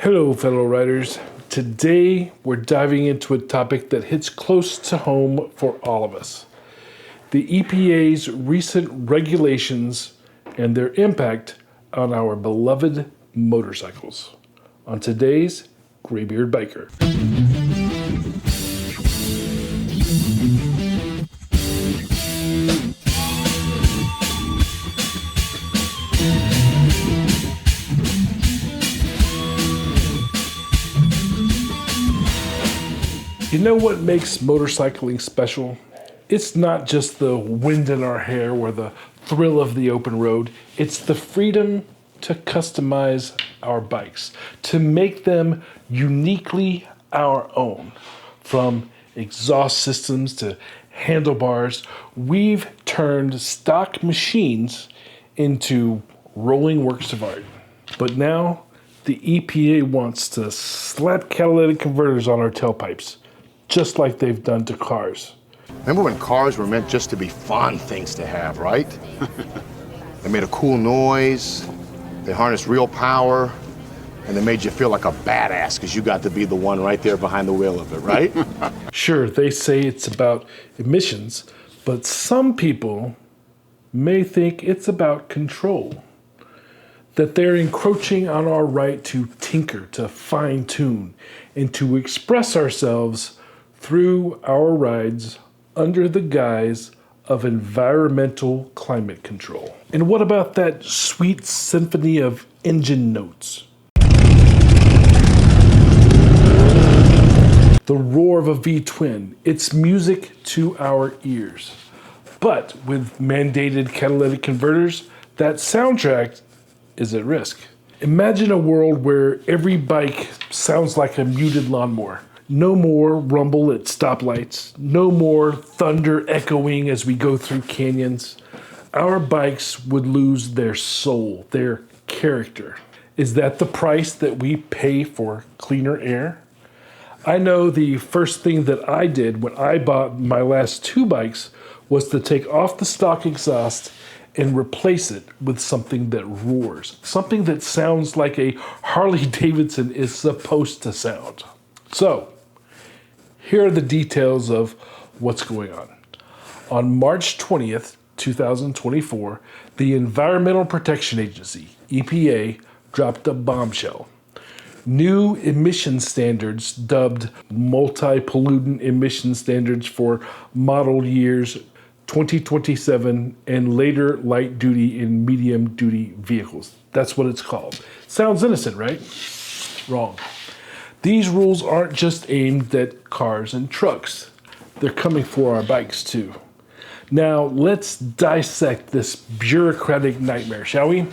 Hello, fellow riders. Today, we're diving into a topic that hits close to home for all of us. The EPA's recent regulations and their impact on our beloved motorcycles. On today's Graybeard Biker. You know what makes motorcycling special? It's not just the wind in our hair or the thrill of the open road. It's the freedom to customize our bikes, to make them uniquely our own. From exhaust systems to handlebars, we've turned stock machines into rolling works of art. But now, the EPA wants to slap catalytic converters on our tailpipes, just like they've done to cars. Remember when cars were meant just to be fun things to have, right? They made a cool noise, they harnessed real power, and they made you feel like a badass because you got to be the one right there behind the wheel of it, right? Sure, they say it's about emissions, but some people may think it's about control. That they're encroaching on our right to tinker, to fine-tune, and to express ourselves through our rides under the guise of environmental climate control. And what about that sweet symphony of engine notes? The roar of a V-twin, it's music to our ears. But with mandated catalytic converters, that soundtrack is at risk. Imagine a world where every bike sounds like a muted lawnmower. No more rumble at stoplights. No more thunder echoing as we go through canyons. Our bikes would lose their soul, their character. Is that the price that we pay for cleaner air? I know the first thing that I did when I bought my last two bikes was to take off the stock exhaust and replace it with something that roars. Something that sounds like a Harley Davidson is supposed to sound. So, here are the details of what's going on. On March 20th, 2024, the Environmental Protection Agency, EPA, dropped a bombshell. New emission standards, dubbed multi-pollutant emission standards for model years 2027 and later light-duty and medium-duty vehicles. That's what it's called. Sounds innocent, right? Wrong. These rules aren't just aimed at cars and trucks. They're coming for our bikes too. Now, let's dissect this bureaucratic nightmare, shall we?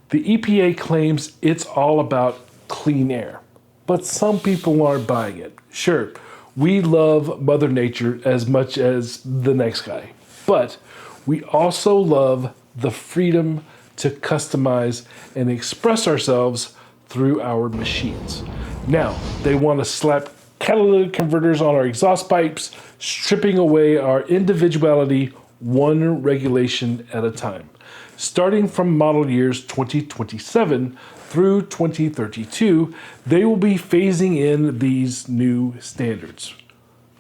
The EPA claims it's all about clean air, but some people aren't buying it. Sure, we love Mother Nature as much as the next guy, but we also love the freedom to customize and express ourselves through our machines. Now, they want to slap catalytic converters on our exhaust pipes, stripping away our individuality one regulation at a time. Starting from model years 2027 through 2032, they will be phasing in these new standards.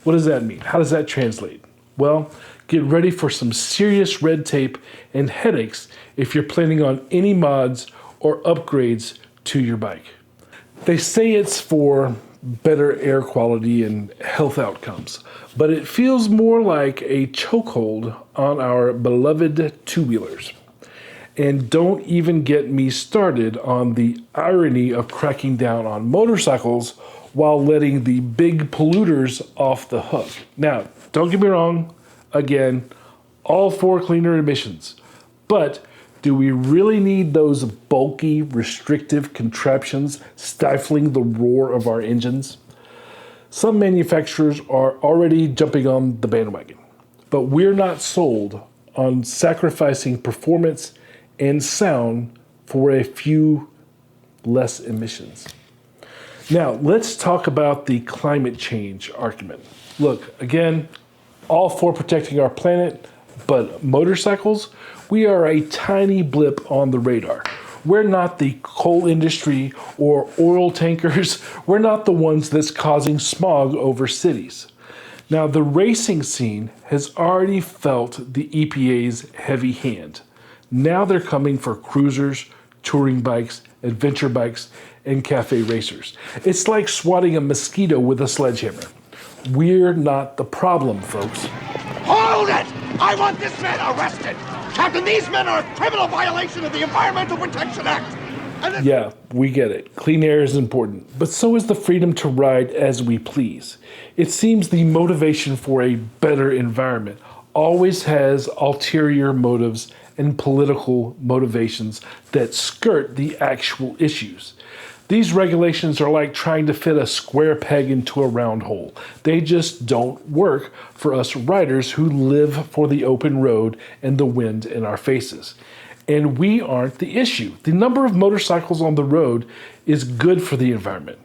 What does that mean? How does that translate? Well, get ready for some serious red tape and headaches if you're planning on any mods or upgrades to your bike. They say it's for better air quality and health outcomes, but it feels more like a chokehold on our beloved two-wheelers. And don't even get me started on the irony of cracking down on motorcycles while letting the big polluters off the hook. Now, don't get me wrong, again, all for cleaner emissions, but do we really need those bulky, restrictive contraptions stifling the roar of our engines? Some manufacturers are already jumping on the bandwagon, but we're not sold on sacrificing performance and sound for a few less emissions. Now, let's talk about the climate change argument. Look, again, all for protecting our planet, but motorcycles, we are a tiny blip on the radar. We're not the coal industry or oil tankers. We're not the ones that's causing smog over cities. Now, the racing scene has already felt the EPA's heavy hand. Now they're coming for cruisers, touring bikes, adventure bikes, and cafe racers. It's like swatting a mosquito with a sledgehammer. We're not the problem, folks. Hold it! I want this man arrested! Captain, these men are a criminal violation of the Environmental Protection Act! Yeah, we get it. Clean air is important, but so is the freedom to ride as we please. It seems the motivation for a better environment always has ulterior motives and political motivations that skirt the actual issues. These regulations are like trying to fit a square peg into a round hole. They just don't work for us riders who live for the open road and the wind in our faces. And we aren't the issue. The number of motorcycles on the road is good for the environment.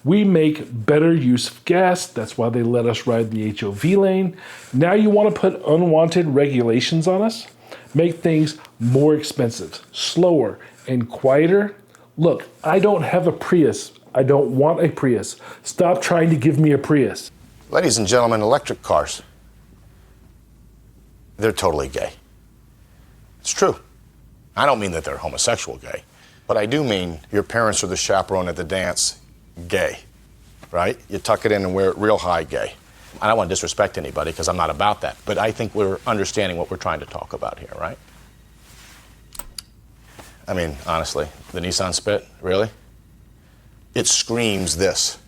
We make better use of gas. That's why they let us ride the HOV lane. Now you want to put unwanted regulations on us? Make things more expensive, slower, and quieter? Look, I don't have a Prius. I don't want a Prius. Stop trying to give me a Prius. Ladies and gentlemen, electric cars, they're totally gay. It's true. I don't mean that they're homosexual gay, but I do mean your parents are the chaperone at the dance gay, right? You tuck it in and wear it real high gay. I don't want to disrespect anybody because I'm not about that, but I think we're understanding what we're trying to talk about here, right? I mean, honestly, the Nissan Spit, really? It screams this.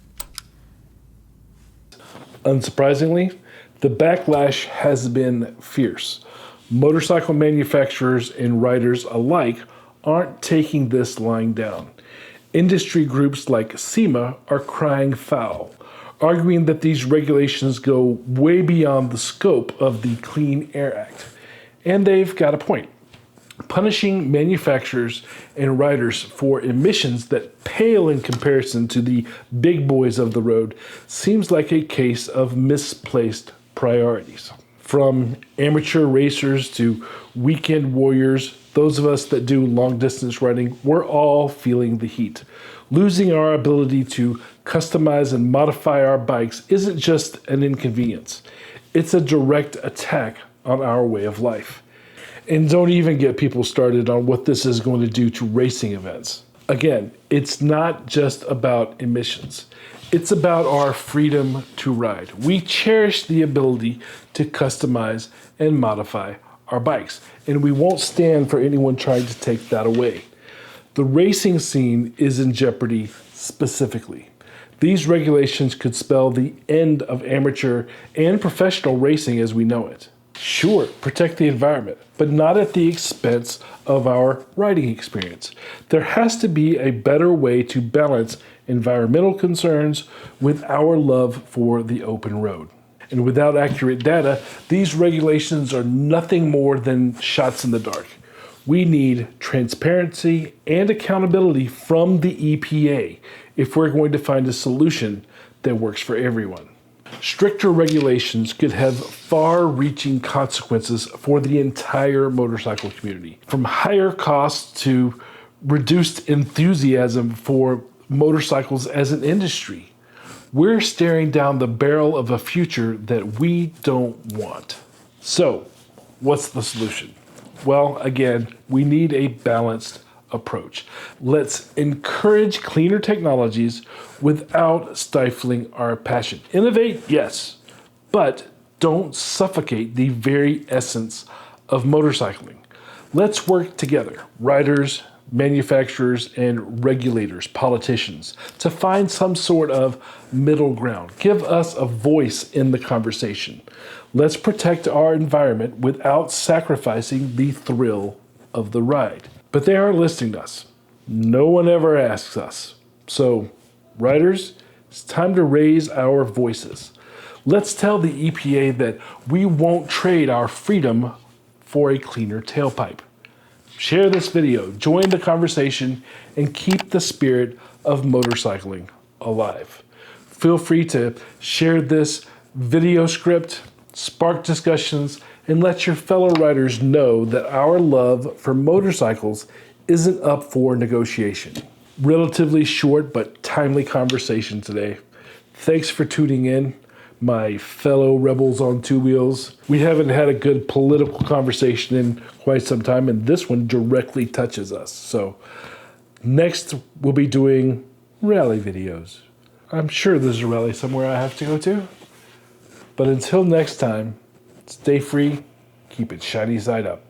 Unsurprisingly, the backlash has been fierce. Motorcycle manufacturers and riders alike aren't taking this lying down. Industry groups like SEMA are crying foul, arguing that these regulations go way beyond the scope of the Clean Air Act. And they've got a point. Punishing manufacturers and riders for emissions that pale in comparison to the big boys of the road seems like a case of misplaced priorities. From amateur racers to weekend warriors, those of us that do long distance riding, we're all feeling the heat. Losing our ability to customize and modify our bikes isn't just an inconvenience. It's a direct attack on our way of life. And don't even get people started on what this is going to do to racing events. Again, it's not just about emissions. It's about our freedom to ride. We cherish the ability to customize and modify our bikes, and we won't stand for anyone trying to take that away. The racing scene is in jeopardy specifically. These regulations could spell the end of amateur and professional racing as we know it. Sure, protect the environment, but not at the expense of our riding experience. There has to be a better way to balance environmental concerns with our love for the open road. And without accurate data, these regulations are nothing more than shots in the dark. We need transparency and accountability from the EPA if we're going to find a solution that works for everyone. Stricter regulations could have far-reaching consequences for the entire motorcycle community, from higher costs to reduced enthusiasm for motorcycles as an industry. We're staring down the barrel of a future that we don't want. So, what's the solution? Well, again, we need a balanced approach. Let's encourage cleaner technologies without stifling our passion. Innovate, yes, but don't suffocate the very essence of motorcycling. Let's work together, riders, manufacturers, and regulators, politicians, to find some sort of middle ground. Give us a voice in the conversation. Let's protect our environment without sacrificing the thrill of the ride. But they aren't listening to us. No one ever asks us. So, riders, it's time to raise our voices. Let's tell the EPA that we won't trade our freedom for a cleaner tailpipe. Share this video, join the conversation, and keep the spirit of motorcycling alive. Feel free to share this video script, spark discussions, and let your fellow riders know that our love for motorcycles isn't up for negotiation. Relatively short but timely conversation today. Thanks for tuning in, my fellow rebels on two wheels. We haven't had a good political conversation in quite some time, and this one directly touches us. So next, we'll be doing rally videos. I'm sure there's a rally somewhere I have to go to. But until next time, stay free, keep it shiny side up.